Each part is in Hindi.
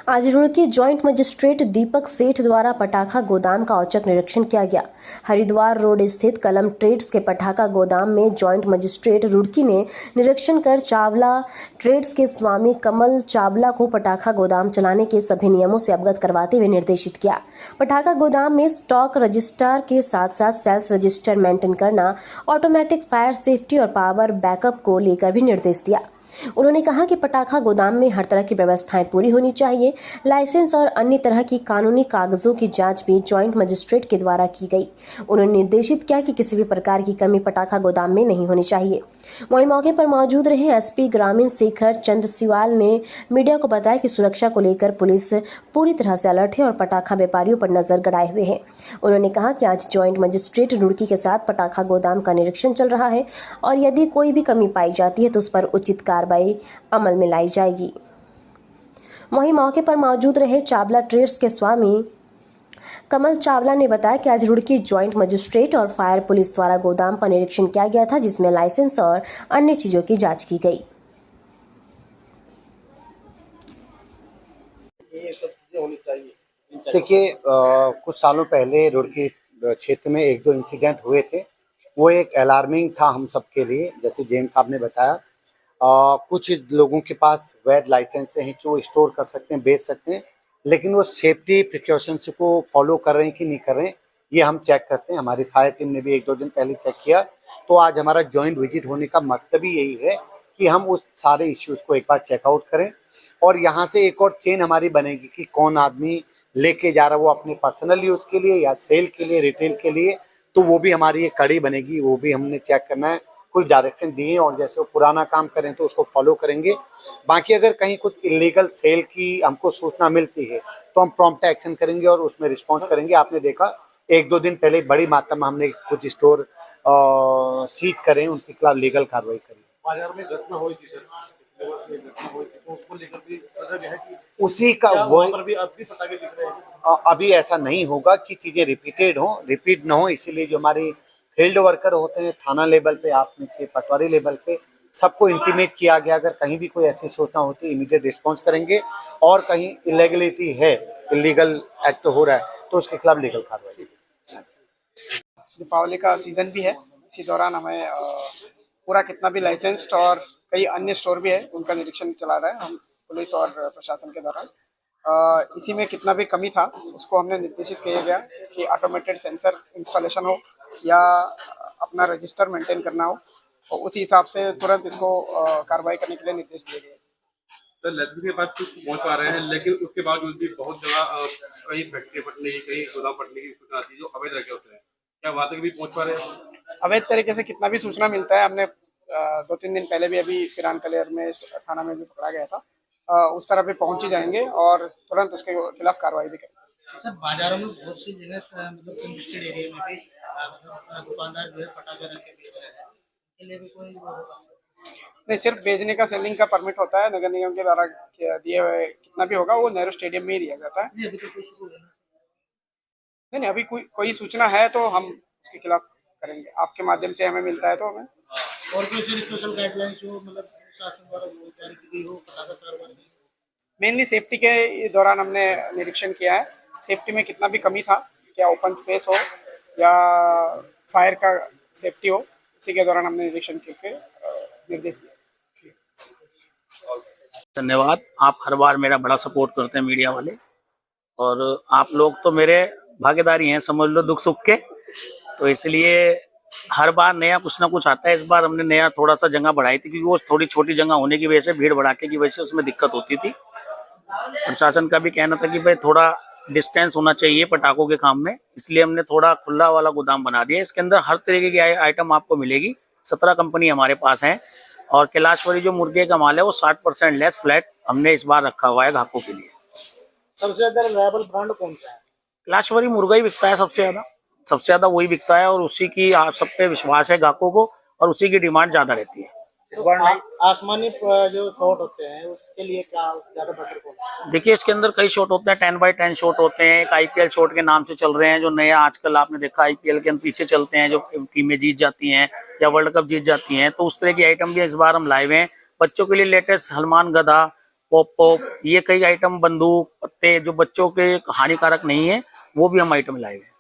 आज रुड़की जॉइंट मजिस्ट्रेट दीपक सेठ द्वारा पटाखा गोदाम का औचक निरीक्षण किया गया। हरिद्वार रोड स्थित कलम ट्रेड्स के पटाखा गोदाम में जॉइंट मजिस्ट्रेट रुड़की ने निरीक्षण कर चावला ट्रेड्स के स्वामी कमल चावला को पटाखा गोदाम चलाने के सभी नियमों से अवगत करवाते हुए निर्देशित किया। पटाखा गोदाम में स्टॉक रजिस्टर के साथ साथ सेल्स रजिस्टर मेंटेन करना, ऑटोमेटिक फायर सेफ्टी और पावर बैकअप को लेकर भी निर्देश दिया। उन्होंने कहा कि पटाखा गोदाम में हर तरह की व्यवस्थाएं पूरी होनी चाहिए। लाइसेंस और अन्य तरह की कानूनी कागजों की जांच भी जॉइंट मजिस्ट्रेट के द्वारा की गई। उन्होंने निर्देशित किया कि किसी भी प्रकार की कमी पटाखा गोदाम में नहीं होनी चाहिए। वहीं मौके पर मौजूद रहे एसपी ग्रामीण शेखर चंद सिवाल ने मीडिया को बताया कि सुरक्षा को लेकर पुलिस पूरी तरह से अलर्ट है और पटाखा व्यापारियों पर नजर गड़ाए हुए है। उन्होंने कहा कि आज जॉइंट मजिस्ट्रेट रुड़की के साथ पटाखा गोदाम का निरीक्षण चल रहा है और यदि कोई भी कमी पाई जाती है तो उस पर उचित कार्रवाई अमल में लाई जाएगी। वहीं मौके पर मौजूद रहे चावला ट्रेड्स के स्वामी कमल चावला ने बताया कि आज रुड़की जॉइंट मजिस्ट्रेट और फायर पुलिस द्वारा गोदाम का निरीक्षण किया गया था, जिसमें लाइसेंस और अन्य चीजों की जांच की गई। देखिए, कुछ सालों पहले रुड़की क्षेत्र में एक दो इंसिडेंट हुए थे। वो एक अलार्मिंग था हम सबके लिए। जैसे जेम साहब ने बताया, कुछ लोगों के पास वैध लाइसेंस हैं कि वो स्टोर कर सकते हैं, बेच सकते हैं, लेकिन वो सेफ्टी प्रिकॉशंस को फॉलो कर रहे हैं कि नहीं कर रहे हैं, ये हम चेक करते हैं। हमारी फायर टीम ने भी एक दो दिन पहले चेक किया। तो आज हमारा जॉइंट विजिट होने का मकसद ही यही है कि हम उस सारे इश्यूज को एक बार चेकआउट करें और यहाँ से एक और चेन हमारी बनेगी कि कौन आदमी लेके जा रहा है, वो अपने पर्सनल यूज के लिए या सेल के लिए, रिटेल के लिए, तो वो भी हमारी एक कड़ी बनेगी। वो भी हमने चेक करना है। कुछ डायरेक्शन दिए हैं और जैसे वो पुराना काम करें तो उसको फॉलो करेंगे। बाकी अगर कहीं कुछ इलीगल सेल की हमको सूचना मिलती है तो हम प्रॉम्प्ट एक्शन करेंगे और उसमें रिस्पॉन्स करेंगे। आपने देखा एक दो दिन पहले बड़ी मात्रा में हमने कुछ स्टोर सीज करें, उनके खिलाफ लीगल कार्रवाई करी। बाजार में घटना हुई थी सर, तो उसको लेकर भी सजा है कि उसी का वो पर भी अब भी पटाखे दिख रहे हैं। अभी ऐसा नहीं होगा कि चीजें रिपीट ना हो, इसीलिए जो हमारे फील्ड वर्कर होते हैं थाना लेवल पे, आपने पटवारी लेवल पे, सबको इंटीमेट किया गया। अगर कहीं भी कोई ऐसी सूचना होती है इमीडिएट रिस्पॉन्स करेंगे और कहीं इलीगलिटी है, इलीगल एक्ट हो रहा है तो उसके खिलाफ लीगल कार्रवाई। दीपावली का सीज़न भी है, इसी दौरान हमें पूरा कितना भी लाइसेंस्ड और कई अन्य स्टोर भी है उनका निरीक्षण चला रहा है हम पुलिस और प्रशासन के दौरान। इसी में कितना भी कमी था उसको हमने निर्देशित किया गया कि ऑटोमेटेड सेंसर इंस्टॉलेशन हो या अपना रजिस्टर मेंटेन करना हो, और उसी हिसाब से तुरंत इसको कार्रवाई करने के लिए निर्देश दिए गए। सर लाइसेंस के पास कुछ पहुंच पा रहे हैं, लेकिन उसके बावजूद भी बहुत जगह कहीं फैक्ट्री फटने की, कहीं गोदाम फटने की सूचना आती है जो अवैध रखे होते हैं। क्या वहाँ तक भी पहुंच पा रहे हैं? अवैध तरीके से कितना भी सूचना मिलता है, हमने 2-3 दिन पहले भी अभी फिरान कलेर में थाना में भी पकड़ा गया था, उस तरह भी पहुंच ही जाएंगे और तुरंत उसके खिलाफ कार्रवाई भी करेंगे। सर बाजारों में बहुत सी जगह मतलब कंजेस्टेड एरिया में भी दुकानदार जो है पटाखे रख के बेच रहे हैं, इनके लिए भी कोई नहीं, सिर्फ बेचने का सेलिंग का परमिट होता है नगर निगम के द्वारा दिए हुए। कितना भी होगा वो नेहरू स्टेडियम में ही दिया जाता है। नहीं, अभी तो कुछ हो गया। नहीं, अभी कोई सूचना है तो हम उसके खिलाफ करेंगे। आपके माध्यम से हमें मिलता है तो हमें और कोई स्पेशल गाइडलाइन जो मतलब शासन द्वारा वो जारी की गई हो पटाखा कारोबार की? मेनली सेफ्टी के दौरान हमने निरीक्षण किया है। सेफ्टी में कितना भी कमी था, क्या ओपन स्पेस हो या फायर का सेफ्टी हो, इसी के दौरान हमने निरीक्षण करके निर्देश दिया। धन्यवाद। आप हर बार मेरा बड़ा सपोर्ट करते हैं मीडिया वाले, और आप लोग तो मेरे भागीदारी हैं, समझ लो दुख सुख के, तो इसलिए हर बार नया कुछ ना कुछ आता है। इस बार हमने नया थोड़ा सा जगह बढ़ाई थी क्योंकि वो थोड़ी छोटी जगह होने की वजह से, भीड़ भड़ाके की वजह से उसमें दिक्कत होती थी। प्रशासन का भी कहना था कि भाई थोड़ा डिस्टेंस होना चाहिए पटाखों के काम में, इसलिए हमने थोड़ा खुला वाला गोदाम बना दिया। इसके अंदर हर तरीके की आइटम आपको मिलेगी। 17 कंपनी हमारे पास हैं और कैलाशवरी जो मुर्गे का माल है वो 60% लेस फ्लैट हमने इस बार रखा हुआ है ग्राहकों के लिए। सबसे ज्यादा रिलायबल ब्रांड कौन सा है? कैलाशवरी मुर्गा ही बिकता है सबसे ज्यादा वही बिकता है और उसी की आप सब पे विश्वास है ग्राहकों को और उसी की डिमांड ज्यादा रहती है। इस बार आसमानी जो शॉट होते हैं उसके लिए क्या ज्यादा बेटर कौन है? देखिए इसके अंदर कई शॉट होते हैं, 10x10 शॉट होते हैं। एक आईपीएल शॉट के नाम से चल रहे हैं जो नया आजकल आपने देखा, आईपीएल के पीछे चलते हैं जो टीमें जीत जाती हैं या वर्ल्ड कप जीत जाती हैं, तो उस तरह की आइटम भी इस बार हम लाए हुए हैं। बच्चों के लिए लेटेस्ट हनुमान गधा, पॉप पॉप, ये कई आइटम, बंदूक, पत्ते जो बच्चों के हानिकारक नहीं है, वो भी हम आइटम लाए हुए हैं।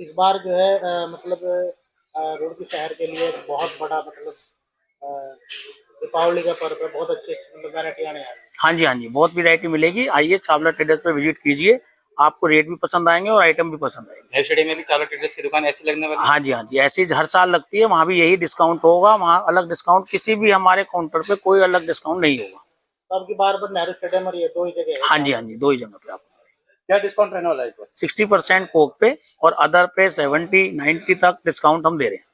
इस बार जो है मतलब रुड़की शहर के लिए बहुत बड़ा मतलब अ, दीपावली का पर्व है, बहुत अच्छी अच्छी मतलब वैरायटी आने वाली है। हाँ जी, हाँ जी, बहुत वैरायटी मिलेगी। आइए चावला ट्रेडर्स पे विजिट कीजिए, आपको रेट भी पसंद आएंगे और आइटम भी पसंद आएंगे। नेहरू स्टेडियम में भी चावला ट्रेडर्स की दुकान ऐसी लगने वाली है? हाँ जी, हाँ जी, ऐसी हर साल लगती है, वहाँ भी यही डिस्काउंट होगा, वहाँ अलग डिस्काउंट, किसी भी हमारे काउंटर पे कोई अलग डिस्काउंट नहीं होगा। तो अब की बार नेहरू स्टेडियम और ये दो ही जगह है। हाँ जी, हाँ जी, दो ही जगह पे आपको क्या डिस्काउंट रहने वाला है इस बार? 60% कोक पे और अदर पे 70-90 तक डिस्काउंट हम दे रहे हैं।